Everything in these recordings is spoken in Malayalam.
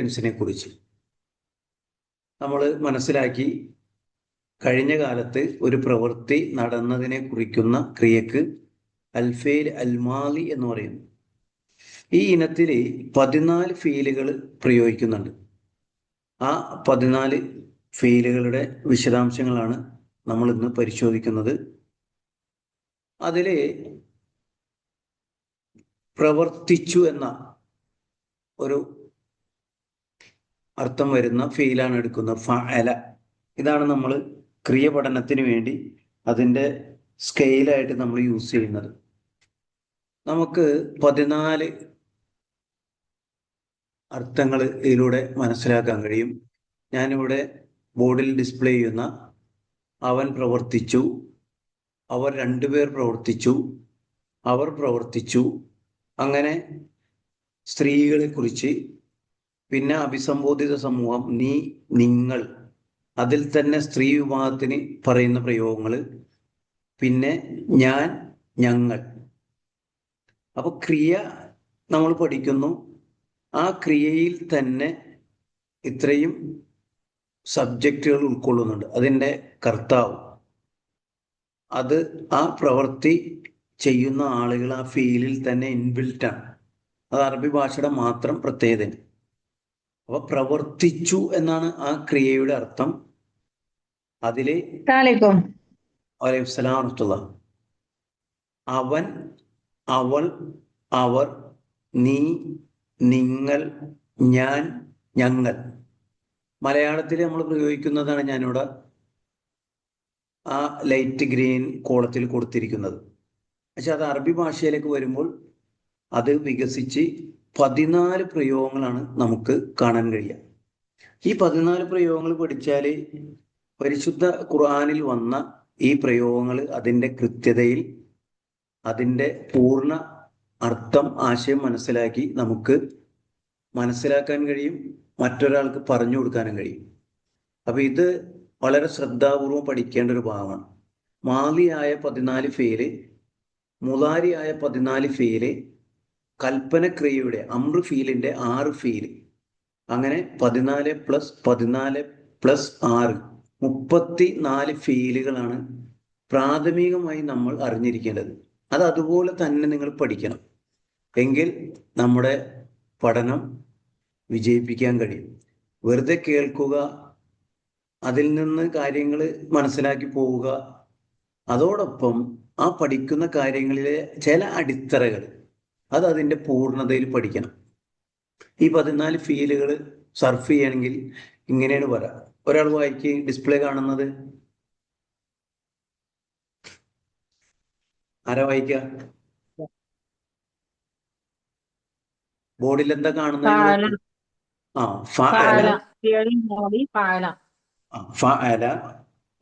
ടെൻസിനെ കുറിച്ച് നമ്മൾ മനസ്സിലാക്കി. കഴിഞ്ഞ കാലത്ത് ഒരു പ്രവൃത്തി നടന്നതിനെ കുറിക്കുന്ന ക്രിയക്ക് അൽഫേൽ അൽമാലി എന്ന് പറയുന്നു. ഈ ഇനത്തിൽ 14 ഫീലുകൾ പ്രയോഗിക്കുന്നുണ്ട്. ആ 14 ഫീലുകളുടെ വിശദാംശങ്ങളാണ് നമ്മൾ ഇന്ന് പരിശോധിക്കുന്നത്. അതില് പ്രവർത്തിച്ചു എന്ന ഒരു അർത്ഥം വരുന്ന ഫീലാണ് എടുക്കുന്നത്. ഫഅല. ഇതാണ് നമ്മൾ ക്രിയ പഠനത്തിന് വേണ്ടി അതിൻ്റെ സ്കെയിലായിട്ട് നമ്മൾ യൂസ് ചെയ്യുന്നത്. നമുക്ക് 14 അർത്ഥങ്ങൾ ഇതിലൂടെ മനസ്സിലാക്കാൻ കഴിയും. ഞാനിവിടെ ബോർഡിൽ ഡിസ്പ്ലേ ചെയ്യുന്ന അവൻ പ്രവർത്തിച്ചു, അവർ രണ്ടുപേർ പ്രവർത്തിച്ചു, അവർ പ്രവർത്തിച്ചു, അങ്ങനെ സ്ത്രീകളെ കുറിച്ച്, പിന്നെ അഭിസംബോധിത സമൂഹം, നീ, നിങ്ങൾ, അതിൽ തന്നെ സ്ത്രീ വിഭാഗത്തിന് പറയുന്ന പ്രയോഗങ്ങൾ, പിന്നെ ഞാൻ, ഞങ്ങൾ. അപ്പൊ ക്രിയ നമ്മൾ പഠിക്കുന്നു. ആ ക്രിയയിൽ തന്നെ ഇത്രയും സബ്ജക്റ്റുകൾ ഉൾക്കൊള്ളുന്നുണ്ട്. അതിൻ്റെ കർത്താവ്, അത് ആ പ്രവൃത്തി ചെയ്യുന്ന ആളുകൾ ആ ഫീലിൽ തന്നെ ഇൻബിൽറ്റാണ്. അത് അറബി ഭാഷയുടെ മാത്രം പ്രത്യേകത. അപ്പൊ പ്രവർത്തിച്ചു എന്നാണ് ആ ക്രിയയുടെ അർത്ഥം. അതില് അവൻ, അവൾ, അവർ, നീ, നിങ്ങൾ, ഞാൻ, ഞങ്ങൾ. മലയാളത്തിൽ നമ്മൾ പ്രയോഗിക്കുന്നതാണ് ഞാനിവിടെ ആ ലൈറ്റ് ഗ്രീൻ കോളത്തിൽ കൊടുത്തിരിക്കുന്നത്. പക്ഷെ അത് അറബി ഭാഷയിലേക്ക് വരുമ്പോൾ അത് വികസിച്ച് 14 പ്രയോഗങ്ങളാണ് നമുക്ക് കാണാൻ കഴിയുക. ഈ 14 പ്രയോഗങ്ങൾ പഠിച്ചാൽ പരിശുദ്ധ ഖുർആനിൽ വന്ന ഈ പ്രയോഗങ്ങൾ അതിൻ്റെ കൃത്യതയിൽ അതിൻ്റെ പൂർണ്ണ അർത്ഥം, ആശയം മനസ്സിലാക്കി നമുക്ക് മനസ്സിലാക്കാൻ കഴിയും, മറ്റൊരാൾക്ക് പറഞ്ഞു കൊടുക്കാനും കഴിയും. അപ്പൊ ഇത് വളരെ ശ്രദ്ധാപൂർവം പഠിക്കേണ്ട ഒരു ഭാഗമാണ്. മാലിയായ 14 ഫീല്, മുലാരിയായ 14 ഫീല്, കൽപ്പനക്രിയയുടെ അമ്ര ഫീലിന്റെ 6 ഫീല്, അങ്ങനെ 14 + 14 + 6 34 ഫീലുകളാണ് പ്രാഥമികമായി നമ്മൾ അറിഞ്ഞിരിക്കേണ്ടത്. അത് അതുപോലെ തന്നെ നിങ്ങൾ പഠിക്കണം. എങ്കിൽ നമ്മുടെ പഠനം വിജയിപ്പിക്കാൻ കഴിയും. വെറുതെ കേൾക്കുക, അതിൽ നിന്ന് കാര്യങ്ങൾ മനസ്സിലാക്കി പോവുക, അതോടൊപ്പം ആ പഠിക്കുന്ന കാര്യങ്ങളിലെ ചില അടിത്തറകൾ അത് അതിൻ്റെ പൂർണ്ണതയിൽ പഠിക്കണം. ഈ 14 ഫീലുകൾ സർഫ് ചെയ്യണമെങ്കിൽ ഇങ്ങനെയാണ് പറയാം. ഒരാൾ വായിക്ക്, ഡിസ്പ്ലേ കാണുന്നത് ആരാ വായിക്ക? ബോർഡിൽ എന്താ കാണുന്നത്? ഫഅല.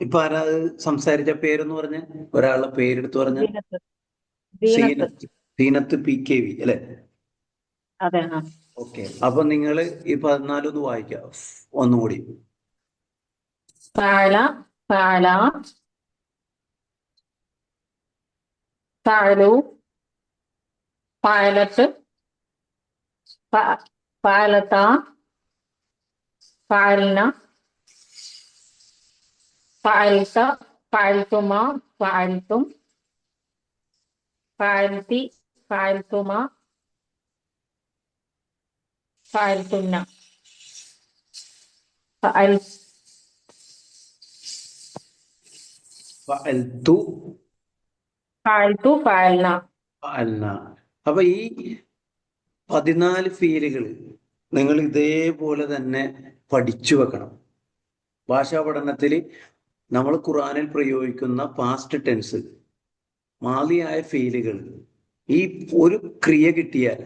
ഇപ്പൊ ആരാ സംസാരിച്ച പേരെന്ന് പറഞ്ഞ ഒരാളുടെ പേരെടുത്ത് പറഞ്ഞ? സീനത്ത് PKV അല്ലെ? ഓക്കെ. അപ്പൊ നിങ്ങൾ ഈ 14 ഒന്ന് വായിക്കാം ഒന്നുകൂടി. ഫഅല, ഫഅലു, ഫഅലത്ത്, ഫഅലത, ഫഅൽന, ഫഅൽത, ഫഅൽതുമ, ഫഅൽതും, ഫഅൽതി, ഫഅൽതുമ, ഫഅൽതുന്ന, ഫഅൽതു, ഫഅൽന. അപ്പൊ ഈ 14 ഫീലുകൾ നിങ്ങൾ ഇതേപോലെ തന്നെ പഠിച്ചു വെക്കണം. ഭാഷാ പഠനത്തിൽ നമ്മൾ ഖുർആനിൽ പ്രയോഗിക്കുന്ന പാസ്റ്റ് ടെൻസ്, മാലിയായ ഫീലുകൾ, ഈ ഒരു ക്രിയ കിട്ടിയാൽ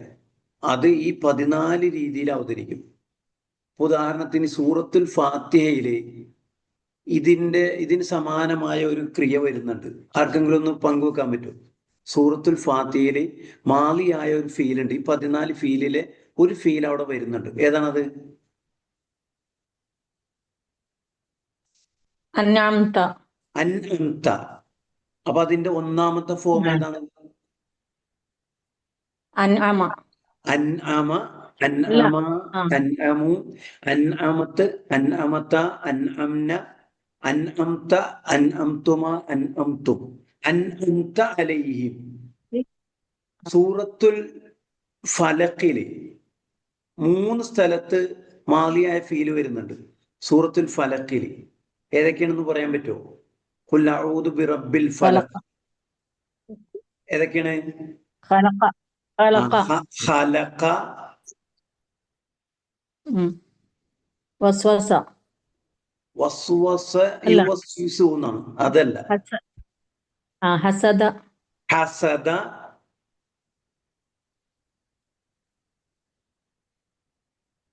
അത് ഈ 14 രീതിയിൽ അവതരിക്കും. ഉദാഹരണത്തിന് സൂറത്തുൽ ഫാത്തിഹയില് ഇതിന് സമാനമായ ഒരു ക്രിയ വരുന്നുണ്ട്. ആർക്കെങ്കിലും ഒന്ന് പങ്കുവെക്കാൻ പറ്റും? സൂറത്തുൽ ഫാത്തിഹയില് മാലിയായ ഒരു ഫീൽ ഉണ്ട്. ഈ 14 ഫീലിലെ ഒരു ഫീൽ അവിടെ വരുന്നുണ്ട്. ഏതാണത്? അൻഅംത. അപ്പൊ അതിന്റെ ഒന്നാമത്തെ ഫോം ഏതാണ്? അൻഅമ. അൻഅമ لا അൻഅമ, آه. അൻഅമു, അൻഅമത്ത്, അൻഅമത, അൻഅംന, അൻഅംത, അൻഅംതുമ, അൻഅംതും, അൻഅംത അലൈഹിം. സൂറത്തുൽ ഫലക്കില് 3 സ്ഥലത്ത് മാലിയായ ഫീല് വരുന്നുണ്ട്. സൂറത്തുൽ ഫലക്കില് ഏതൊക്കെയാണെന്ന് പറയാൻ പറ്റുമോ? ഖുൽ അഊദു ബിറബ്ബിൽ خلق ഫലഖ് ഏതൊക്കെയാണ്? خلق خلق ഖലഖ, مم. وسوس വസ്വസ, لا യുവസ്വിസു എന്നാണ്. അതല്ല. حسد ഹസദ,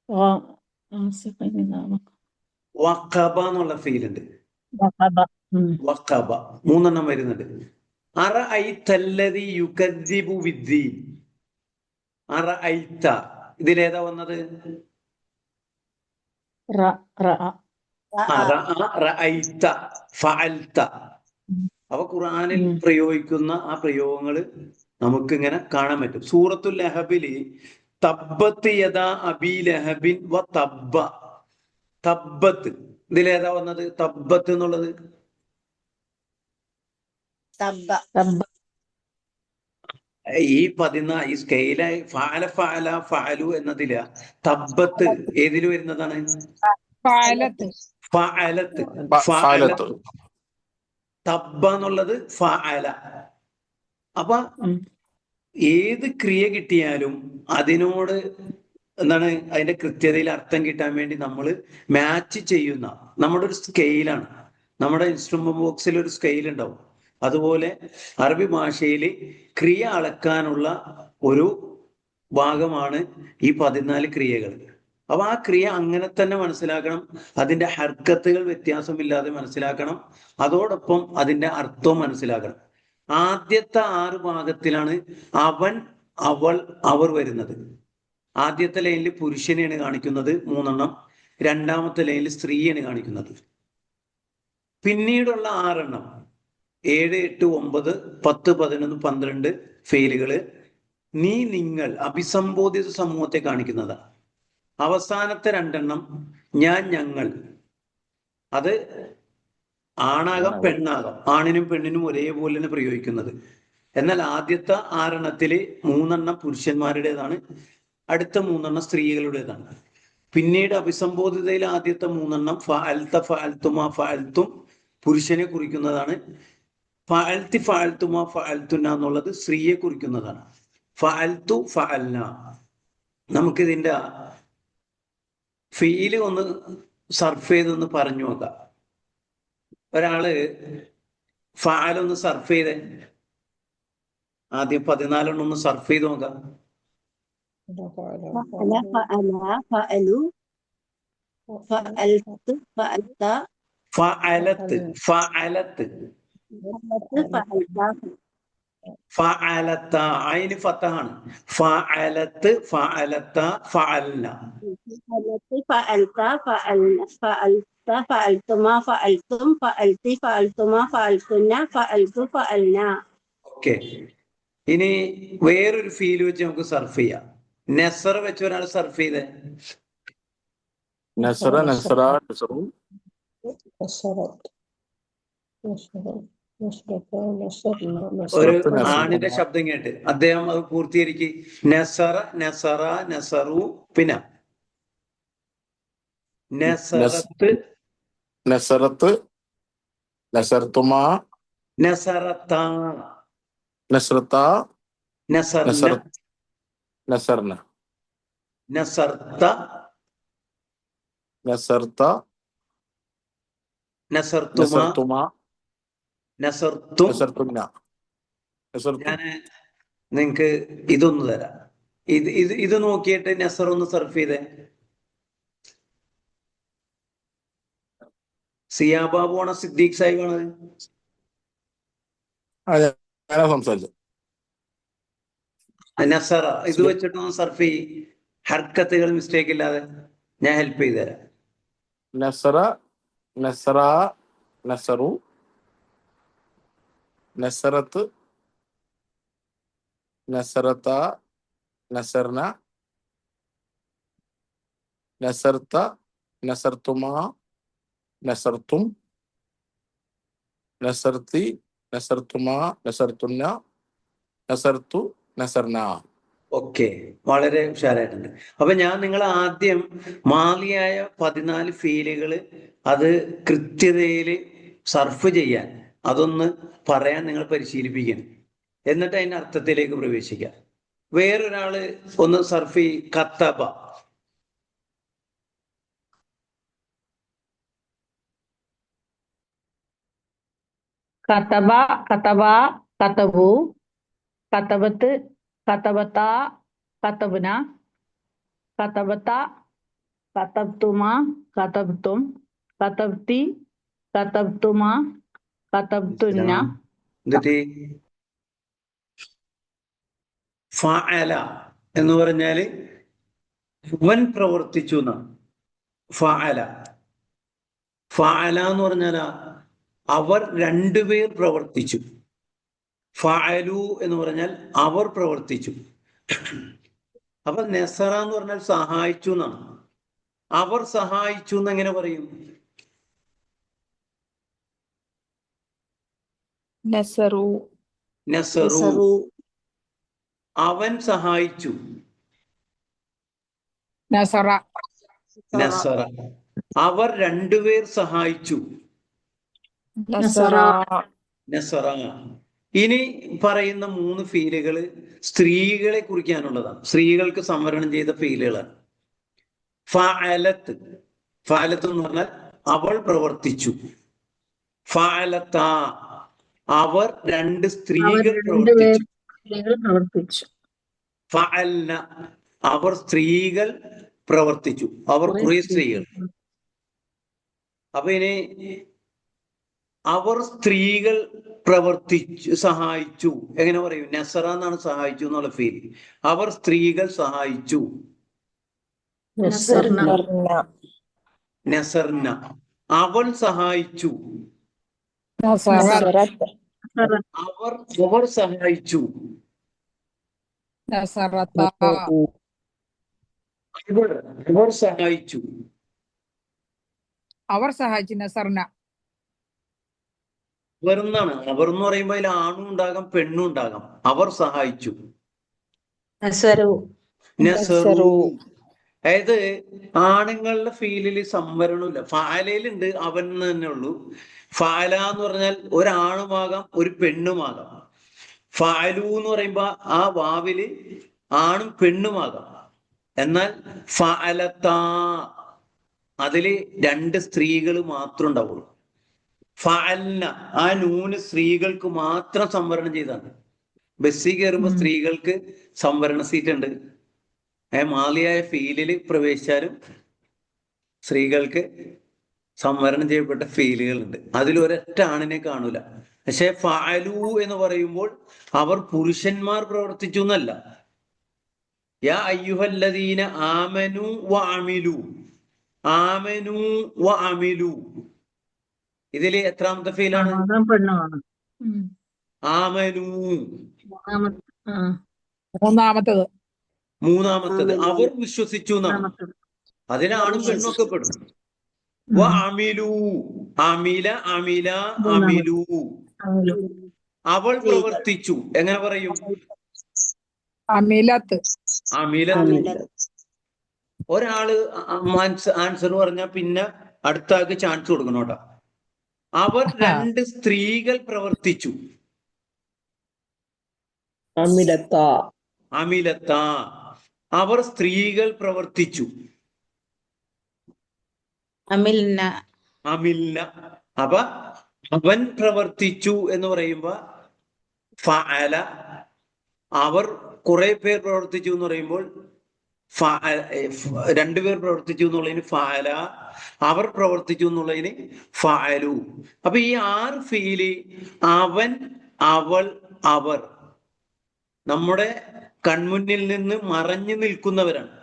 غاسق إذا വഖബ എന്നുള്ള ഫീൽ ഉണ്ട്. وقب വഖബ 3 വരുന്നുണ്ട്. അറഅയ്തല്ലദി യുകദ്ദിബു ബിദ്ദീൻ. അറഅയ്ത ഇതിലേതാ വന്നത്? رأى റഅയ്ത, ഫഅൽത. അപ്പൊ ഖുർആനിൽ പ്രയോഗിക്കുന്ന ആ പ്രയോഗങ്ങൾ നമുക്ക് ഇങ്ങനെ കാണാൻ പറ്റും. സൂറത്തുൽ ലഹബില് തബ്ബത്ത് യദാ അബീ ലഹബിൻ വ തബ്ബ. തബ്ബത്ത് ഇതിലേതാ വന്നത്? തബ്ബത്ത് എന്നുള്ളത് تب ഈ 14 ഈ സ്കെയിലായി ഫഅല ഫഅല ഫഅലു എന്നതില തബ്ബത്ത് ഏതിൽ വരുന്നതാണ്? فعلت ഫഅലത്ത്. ഫഅലത്ത്. ഫഅലത്ത്. തബ്ബ എന്നുള്ളത് ഫഅല. അപ്പൊ ഏത് ക്രിയ കിട്ടിയാലും അതിനോട് എന്താണ് അതിന്റെ കൃത്യതയിൽ അർത്ഥം കിട്ടാൻ വേണ്ടി നമ്മൾ മാച്ച് ചെയ്യുന്ന നമ്മുടെ ഒരു സ്കെയിലാണ്. നമ്മുടെ ഇൻസ്ട്രുമെന്റ് ബോക്സിൽ ഒരു സ്കെയിൽ ഉണ്ടാവും. അതുപോലെ അറബി ഭാഷയിൽ ക്രിയ അളക്കാനുള്ള ഒരു ഭാഗമാണ് ഈ 14 ക്രിയകൾ. അപ്പൊ ആ ക്രിയ അങ്ങനെ തന്നെ മനസ്സിലാക്കണം. അതിന്റെ ഹർക്കത്തുകൾ വ്യത്യാസമില്ലാതെ മനസ്സിലാക്കണം. അതോടൊപ്പം അതിന്റെ അർത്ഥവും മനസ്സിലാക്കണം. ആദ്യത്തെ 6 ഭാഗത്തിലാണ് അവൻ, അവൾ, അവർ വരുന്നത്. ആദ്യത്തെ ലൈനിൽ പുരുഷനെയാണ് കാണിക്കുന്നത് 3 രണ്ടാമത്തെ ലൈനിൽ സ്ത്രീയാണ് കാണിക്കുന്നത്. പിന്നീടുള്ള 6 7, 8, 9, 10, 11, 12 ഫെയിലുകള് നീ, നിങ്ങൾ, അഭിസംബോധിത സമൂഹത്തെ കാണിക്കുന്നതാണ്. അവസാനത്തെ 2 ഞാൻ, ഞങ്ങൾ. അത് ആണാകാം പെണ്ണാകാം. ആണിനും പെണ്ണിനും ഒരേപോലെ തന്നെ പ്രയോഗിക്കുന്നത്. എന്നാൽ ആദ്യത്തെ 6 3 പുരുഷന്മാരുടേതാണ്, അടുത്ത 3 സ്ത്രീകളുടേതാണ്. പിന്നീട് അഭിസംബോധിതയിൽ ആദ്യത്തെ 3 ഫഅൽത, ഫഅൽതുമ, ഫഅൽതും പുരുഷനെ കുറിക്കുന്നതാണ്. ഫഅൽതി, ഫഅൽതുമ, ഫഅൽതുന എന്നുള്ളത് സ്ത്രീയെ കുറിക്കുന്നതാണ്. ഫഅൽതു, ഫഅൽന. നമുക്കിതിന്റെ ഫീല് ഒന്ന് സർഫ് ചെയ്തൊന്ന് പറഞ്ഞു നോക്കാം. ഒരാള് ഫഅലൊന്ന് സർഫ് ചെയ്തേ. ആദ്യം 14 ഒന്ന് സർഫ് ചെയ്ത് നോക്കാം. فعل فعلوا فعلت فعلت ഫഅലത്ത്, ഫഅലത്ത്, فعلت ഫഅലത്ത. അയിന് ഫതഹാണ്. ഫഅലത്ത്, ഫഅലത്ത, ഫഅൽന. فعلت فعلت فعلتما فعلتم فعلت فعلتما فعلتن فعلت فعلنا. ഓക്കെ. ഇനി വേറൊരു ഫീൽ വെച്ച് നമുക്ക് സർഫ് ചെയ്യാം. നെസർ വെച്ച് ഒരാൾ സർഫ് ചെയ്തേ. നസറ, നസറ, നസറു. ഒരു നസ്രത്ത്, നസ്രത്ത്. ആണിന്റെ ശബ്ദം കേട്ട് അദ്ദേഹം അത് പൂർത്തീകരിക്ക്. നെസറ, നെസറ, നെസറു. പിന്നെ നെസറത്ത്, നസറത്ത്, നസർത്തുമാ, നെസറത്ത, നസ്രത്ത, നെസർന, നസർ, നസർന, നെസർത്ത, നസർത്ത, നെസർത്തുമ, നസർത്തുമാ, നെസർത്തും. നസർത്തുന, നസർത്തും. ഞാന് നിങ്ങക്ക് ഇതൊന്ന് തരാം. ഇത് നോക്കിയിട്ട് നെസർ ഒന്ന് സർഫ് ചെയ്തേ. സിയാ ബാബു ആണോ സിദ്ദീഖ് സാഹിബാണ്? ഞാനാ സംസാരിച്ചത്. നസറ ഇത് വെച്ചിട്ടൊന്ന് സർഫ് ചെയ്യ്. ഹർക്കത്തുകൾ മിസ്റ്റേക്ക് ഇല്ലാതെ ഞാൻ ഹെൽപ്പ് ചെയ്തു തരാം. നസറ, നസറ, നസറു, നസറത്ത്, നസറത്ത, നസർന, നസർത്ത, നസർത്തുമാ, നസർത്തും, നസർത്തി, നസർത്തുമാ, നസർത്തുന്ന, നസർത്തു, നസർന. ഓക്കെ, വളരെ ഉഷാറായിട്ടുണ്ട്. അപ്പൊ ഞാൻ നിങ്ങൾ ആദ്യം മാലിയായ 14 ഫീലുകൾ അത് കൃത്യതയിൽ സർഫ് ചെയ്യാൻ അതൊന്ന് പറയാൻ നിങ്ങൾ പരിശീലിപ്പിക്കണം. എന്നിട്ട് അതിന്റെ അർത്ഥത്തിലേക്ക് പ്രവേശിക്കാം. വേറൊരാള് ഒന്ന് സർഫ് കത്തബ. കതബ, കതബ, കതബു, കതബത്ത്, കതബത്ത, കതബ്ന, കതബത്ത, കതബ്തുമ, കതബ്തും, കതബ്തി, കതബ്തുമ, കതബ്തുന്ന. എന്നിട്ട് ഫഅല എന്ന് പറഞ്ഞാല് അവൻ പ്രവർത്തിച്ചു എന്നാണ്. ഫഅല ഫഅല എന്ന് പറഞ്ഞാൽ അവർ രണ്ടുപേർ പ്രവർത്തിച്ചു. ഫഅലു എന്ന് പറഞ്ഞാൽ അവർ പ്രവർത്തിച്ചു. അപ്പൊ നസറ എന്ന് പറഞ്ഞാൽ സഹായിച്ചു എന്നാണ്. അവർ സഹായിച്ചു എന്ന് എങ്ങനെ പറയും? നസറു, നസറു. നസറു. അവൻ സഹായിച്ചു. നസറ, നസറ. അവർ രണ്ടുപേർ സഹായിച്ചു. നസറ, നസറ. ഇനി പറയുന്ന 3 ഫീലുകൾ സ്ത്രീകളെ കുറിക്കാനുള്ളതാണ്. സ്ത്രീകൾക്ക് സംവരണം ചെയ്ത ഫീലുകളാണ്. ഫഅലത്ത്. ഫഅലത്ത് എന്ന് പറഞ്ഞാൽ അവൾ പ്രവർത്തിച്ചു. ഫഅലത്ത. അവർ 2 സ്ത്രീകൾ പ്രവർത്തിച്ചു. ഫഅൽന. അവർ സ്ത്രീകൾ പ്രവർത്തിച്ചു. അവർ കുറെ സ്ത്രീകൾ. അപ്പൊ ഇനി അവർ സ്ത്രീകൾ പ്രവർത്തിച്ചു, സഹായിച്ചു. എങ്ങനെ പറയും? നസറ എന്നാണ് സഹായിച്ചു എന്നുള്ള ഫീൽ. അവർ സ്ത്രീകൾ സഹായിച്ചു. നസർന. അവൾ സഹായിച്ചു. അവർ സഹായിച്ചു. നസറത്ത, അവർ സഹായിച്ചു. അവർ സഹായിച്ചു. നസർന, അവർ എന്നാണ്. അവർ എന്ന് പറയുമ്പോൾ അതിൽ ആണും ഉണ്ടാകാം പെണ്ണും ഉണ്ടാകാം. അവർ സഹായിച്ചു. നസറു, നസറു. അതായത് ആണുങ്ങളുടെ ഫീലില് സംവരണമില്ല. ഫാലയിലുണ്ട് അവൻ തന്നെ ഉള്ളൂ. ഫാല എന്ന് പറഞ്ഞാൽ ഒരാണുമാകാം ഒരു പെണ്ണുമാകാം. ഫാലു എന്ന് പറയുമ്പോ ആ വാവില് ആണും പെണ്ണുമാകാം. എന്നാൽ ഫഅലത്ത അതില് 2 സ്ത്രീകൾ മാത്രം ഉണ്ടാവുള്ളൂ. ഫഅൽന ആ നൂന് സ്ത്രീകൾക്ക് മാത്രം സംവരണം ചെയ്താണ്. ബസ്സിൽ കയറുമ്പോ സ്ത്രീകൾക്ക് സംവരണ സീറ്റ് ഉണ്ട്. മാലിയായ ഫീലിൽ പ്രവേശിച്ചാലും സ്ത്രീകൾക്ക് സംവരണം ചെയ്യപ്പെട്ട ഫീലുകളുണ്ട്. അതിൽ ഒരൊറ്റ ആണിനെ കാണൂല. പക്ഷെ ഫഅലു എന്ന് പറയുമ്പോൾ അവർ പുരുഷന്മാർ പ്രവർത്തിച്ചു എന്നല്ല. യാ അയ്യുഹല്ലദീന ആമനു വഅമിലു. ആമനു വഅമിലു. ഇതില് എത്രാമത്തെ ഫീലാണ്? ആമനു. മൂന്നാമത്തത് അവർ വിശ്വസിച്ചു എന്നാണ്. അതിനാണും പെണ്ണും ഒക്കെ പെടും. വഅമിലു. അമില, അമില, അമിലു. അവൾ പ്രവർത്തിച്ചു. എങ്ങനെ പറയും? അമിലത്ത്. അമിലത്ത്. ഒരാള് ആൻസർ പറഞ്ഞാൽ പിന്നെ അടുത്ത ആൾക്ക് ചാൻസ് കൊടുക്കണം കേട്ടോ. അവർ 2 സ്ത്രീകൾ പ്രവർത്തിച്ചു. അമിലത്ത. അമിലത്ത. അവർ സ്ത്രീകൾ പ്രവർത്തിച്ചു. അമിൽന. അമിൽന. അപ്പൊ അവൻ പ്രവർത്തിച്ചു എന്ന് പറയുമ്പോ ഫഅല. അവർ കുറെ പേർ പ്രവർത്തിച്ചു എന്ന് പറയുമ്പോൾ 2 പേർ പ്രവർത്തിച്ചു എന്നുള്ളതിന് ഫഅല. അവർ പ്രവർത്തിച്ചു എന്നുള്ളതിന് ഫഅലു. അപ്പൊ ഈ 6 ഫീല് അവൻ, അവൾ, അവർ നമ്മുടെ കൺമുന്നിൽ നിന്ന് മറഞ്ഞു നിൽക്കുന്നവരാണ്.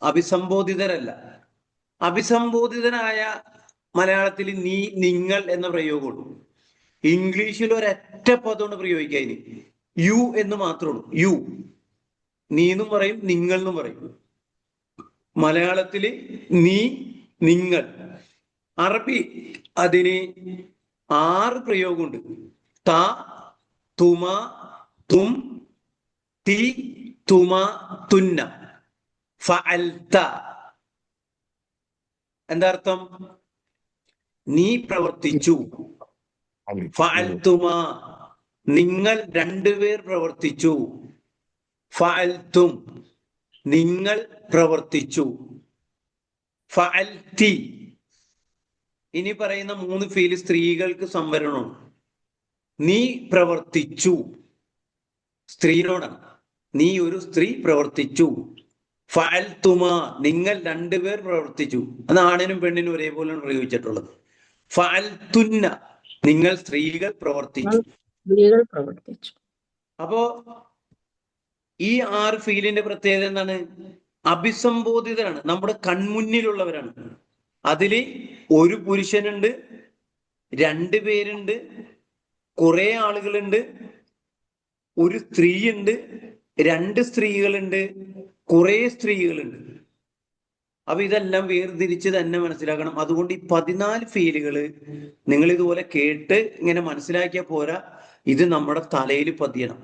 അഭിസംബോധിതരല്ല. അഭിസംബോധിതനായ മലയാളത്തിൽ നീ, നിങ്ങൾ എന്ന പ്രയോഗമുള്ളൂ. ഇംഗ്ലീഷിൽ ഒരൊറ്റ പദമാണ് പ്രയോഗിക്കുക. ഇനി യു എന്ന് മാത്രമേ ഉള്ളൂ. യു. നീ എന്നും പറയും, നിങ്ങൾ എന്നും പറയും. മലയാളത്തില് നീ, നിങ്ങൾ. അറബി അതിന് 6 പ്രയോഗമുണ്ട്. ത, തുമ, തും, തി, തുമ, തുന്ന. ഫഅൽത എന്താ അർത്ഥം? നീ പ്രവർത്തിച്ചു. ഫഅൽതുമ നിങ്ങൾ രണ്ടുപേർ പ്രവർത്തിച്ചു. ഫഅൽതും നിങ്ങൾ പ്രവർത്തിച്ചു. ഫഅൽതി ഇനി പറയുന്ന 3 ഫീല് സ്ത്രീകൾക്ക് സംവരണമാണ്. നീ പ്രവർത്തിച്ചു സ്ത്രീയോടാണ്. നീ ഒരു സ്ത്രീ പ്രവർത്തിച്ചു. ഫഅൽതുമ നിങ്ങൾ രണ്ടുപേർ പ്രവർത്തിച്ചു. അത് ആണിനും പെണ്ണിനും ഒരേപോലെയാണ് പ്രയോഗിച്ചിട്ടുള്ളത്. ഫഅൽതുന്ന നിങ്ങൾ സ്ത്രീകൾ പ്രവർത്തിച്ചു. സ്ത്രീകൾ പ്രവർത്തിച്ചു. അപ്പോ ഈ 6 ഫീലിന്റെ പ്രത്യേകത എന്താണ്? അഭിസംബോധിതരാണ്, നമ്മുടെ കൺമുന്നിലുള്ളവരാണ്. അതില് ഒരു പുരുഷനുണ്ട്, 2 പേരുണ്ട്, കുറെ ആളുകളുണ്ട്, ഒരു സ്ത്രീയുണ്ട്, 2 സ്ത്രീകളുണ്ട്, കുറെ സ്ത്രീകളുണ്ട്. അപ്പൊ ഇതെല്ലാം വേർതിരിച്ച് തന്നെ മനസ്സിലാക്കണം. അതുകൊണ്ട് ഈ 14 ഫീലുകള് നിങ്ങൾ ഇതുപോലെ കേട്ട് ഇങ്ങനെ മനസ്സിലാക്കിയാൽ പോരാ, ഇത് നമ്മുടെ തലയിൽ പതിയണം.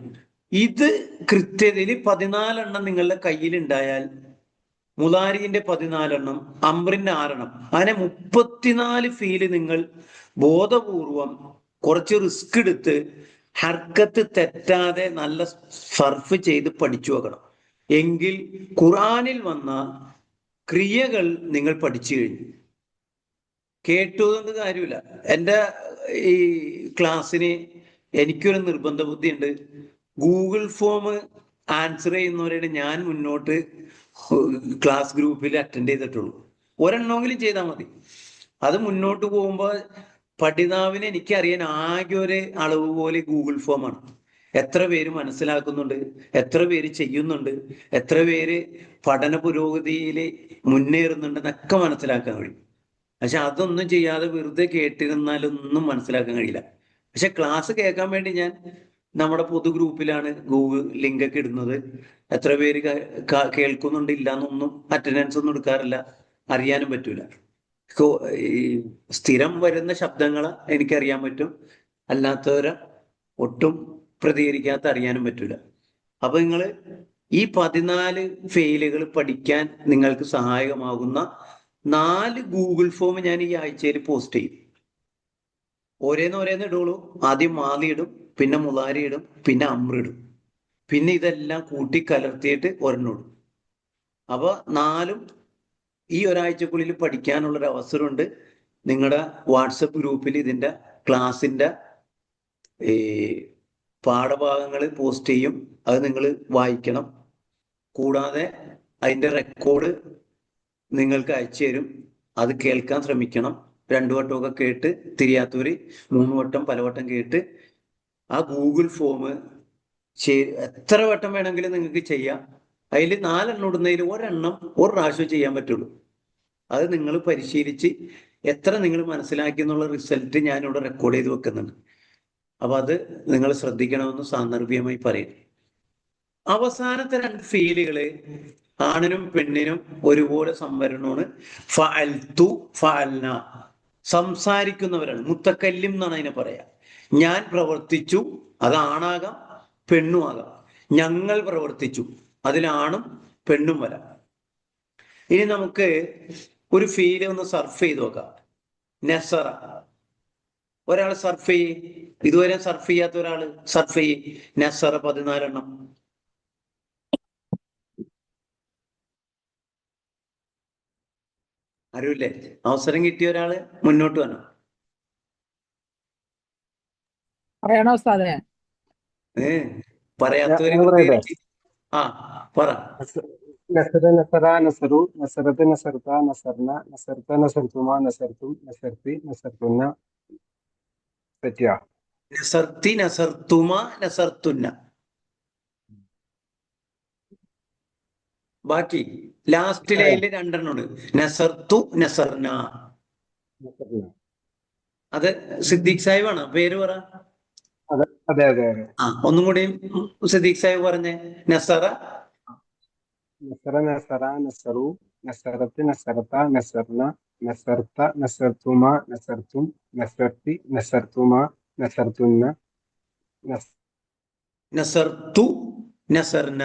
ഇത് കൃത്യതയിൽ 14 എണ്ണം നിങ്ങളുടെ കയ്യിൽ ഉണ്ടായാൽ, മുലാരിന്റെ 14 എണ്ണം, അംറിന്റെ 6 എണ്ണം, അങ്ങനെ 34 ഫീല് നിങ്ങൾ ബോധപൂർവം കുറച്ച് റിസ്ക് എടുത്ത് ഹർക്കത്ത് തെറ്റാതെ നല്ല സർഫ് ചെയ്ത് പഠിച്ചു വെക്കണം. എങ്കിൽ ഖുർആനിൽ വന്ന ക്രിയകൾ നിങ്ങൾ പഠിച്ചു കഴിഞ്ഞു. കേട്ടുകൊണ്ട് കാര്യമില്ല. എൻ്റെ ഈ ക്ലാസ്സിന് എനിക്കൊരു നിർബന്ധ ബുദ്ധിയുണ്ട്. ഗൂഗിൾ ഫോം ആൻസർ ചെയ്യുന്നവരുടെ ഞാൻ മുന്നോട്ട് ക്ലാസ് ഗ്രൂപ്പിൽ അറ്റൻഡ് ചെയ്തിട്ടുള്ളൂ. ഒരെണ്ണമെങ്കിലും ചെയ്താൽ മതി. അത് മുന്നോട്ട് പോകുമ്പോൾ പഠിതാവിനെ എനിക്കറിയാൻ ആകെ ഒരു അളവ് പോലെ ഗൂഗിൾ ഫോമാണ്. എത്ര പേര് മനസ്സിലാക്കുന്നുണ്ട്, എത്ര പേര് ചെയ്യുന്നുണ്ട്, എത്ര പേര് പഠന പുരോഗതിയിൽ മുന്നേറുന്നുണ്ടെന്നൊക്കെ മനസ്സിലാക്കാൻ കഴിയും. പക്ഷെ അതൊന്നും ചെയ്യാതെ വെറുതെ കേട്ടിരുന്നാലൊന്നും മനസ്സിലാക്കാൻ കഴിയില്ല. പക്ഷെ ക്ലാസ് കേൾക്കാൻ വേണ്ടി ഞാൻ നമ്മുടെ പൊതു ഗ്രൂപ്പിലാണ് ഗൂഗിൾ ലിങ്ക് ഒക്കെ ഇടുന്നത്. എത്ര പേര് കേൾക്കുന്നുണ്ട് ഇല്ല എന്നൊന്നും അറ്റൻഡൻസ് ഒന്നും എടുക്കാറില്ല, അറിയാനും പറ്റൂല. ഈ സ്ഥിരം വരുന്ന ശബ്ദങ്ങളെ എനിക്കറിയാൻ പറ്റും, അല്ലാത്തവരെ ഒട്ടും പ്രതികരിക്കാത്ത അറിയാനും പറ്റൂല. അപ്പൊ നിങ്ങൾ ഈ 14 ഫെയിലുകൾ പഠിക്കാൻ നിങ്ങൾക്ക് സഹായകമാകുന്ന 4 ഗൂഗിൾ ഫോം ഞാൻ ഈ ആഴ്ചയിൽ പോസ്റ്റ് ചെയ്യും. ഓരോന്ന് ഇടുള്ളൂ. ആദ്യം മാലി ഇടും, പിന്നെ മുലാരി ഇടും, പിന്നെ അമ്ര ഇടും, പിന്നെ ഇതെല്ലാം കൂട്ടി കലർത്തിയിട്ട് ഒരെണ്ണം. അപ്പൊ 4ഉം ഈ ഒരാഴ്ചക്കുള്ളിൽ പഠിക്കാനുള്ളൊരു അവസരമുണ്ട്. നിങ്ങളുടെ വാട്സപ്പ് ഗ്രൂപ്പിൽ ഇതിന്റെ ക്ലാസിന്റെ പാഠഭാഗങ്ങൾ പോസ്റ്റ് ചെയ്യും. അത് നിങ്ങൾ വായിക്കണം. കൂടാതെ അതിന്റെ റെക്കോർഡ് നിങ്ങൾക്ക് അയച്ചു തരും. അത് കേൾക്കാൻ ശ്രമിക്കണം. 2 വട്ടമൊക്കെ കേട്ട്, തിരിയാത്തവര് 3 വട്ടം പലവട്ടം കേട്ട് ആ ഗൂഗിൾ ഫോം എത്ര വട്ടം വേണമെങ്കിലും നിങ്ങൾക്ക് ചെയ്യാം. അതിൽ 4 എണ്ണം ഇടുന്നതിൽ ഒരെണ്ണം ഒരു പ്രാവശ്യം ചെയ്യാൻ പറ്റുള്ളൂ. അത് നിങ്ങൾ പരിശീലിച്ച് എത്ര നിങ്ങൾ മനസ്സിലാക്കി എന്നുള്ള റിസൾട്ട് ഞാനിവിടെ റെക്കോർഡ് ചെയ്ത് വെക്കുന്നുണ്ട്. അപ്പൊ അത് നിങ്ങൾ ശ്രദ്ധിക്കണമെന്ന് സാന്ദർഭികമായി പറയും. അവസാനത്തെ 2 ഫീലുകള് ആണിനും പെണ്ണിനും ഒരുപോലെ സംവരണമാണ്. ഫഅൽതു, ഫഅൽന സംസാരിക്കുന്നവരാണ്. മുത്തക്കല്ലിം എന്നാണ് അതിനെ പറയാ. ഞാൻ പ്രവർത്തിച്ചു, അത് ആണാകാം പെണ്ണും ആകാം. ഞങ്ങൾ പ്രവർത്തിച്ചു, അതിലാണും പെണ്ണും വരാം. ഇനി നമുക്ക് ഒരു ഫീല് ഒന്ന് സർഫ് ചെയ്ത് നോക്കാം. നസറ. ഒരാൾ സർഫ് ചെയ്യ്. ഇതുവരെ സർഫ് ചെയ്യാത്ത ഒരാള് സർഫ് ചെയ്യ്. നസറ 14 എണ്ണം. അറിയില്ലേ? അവസരം കിട്ടിയ ഒരാള് മുന്നോട്ട് വരണം. പറയണോ ഉസ്താദേ? പറയാത്തവര് ആ പറ. നസറ, നസറ, നസറു, നസറത്ത്, നസർത്ത, നസർന, നസർത്ത, നസർത്തുമ, നസർത്തും, നസർത്തി, നസർത്തുന്ന. പറ്റിയ നസർത്തി, നസർത്തുമ, നസർത്തുന്ന. ബാക്കി ലാസ്റ്റ് ലൈനില് 2 എണ്ണം ഉണ്ട്. നസർത്തു, നസർന. അത് സിദ്ദീഖ് സാഹിബാണ്. പേര് പറ. അതെ അതെ അതെ. ആ ഒന്നും കൂടി സിദ്ദീഖ് സാഹിബ് പറഞ്ഞേ. നസറ, നസറ, നസറ, നസറു, നസറത്ത് നസറത നസർന നസർത്ത നസർത്തുമ നസർത്തും നസർത്തി നസർത്തുമ നസർത്തുന്ന നസർത്തു നസർന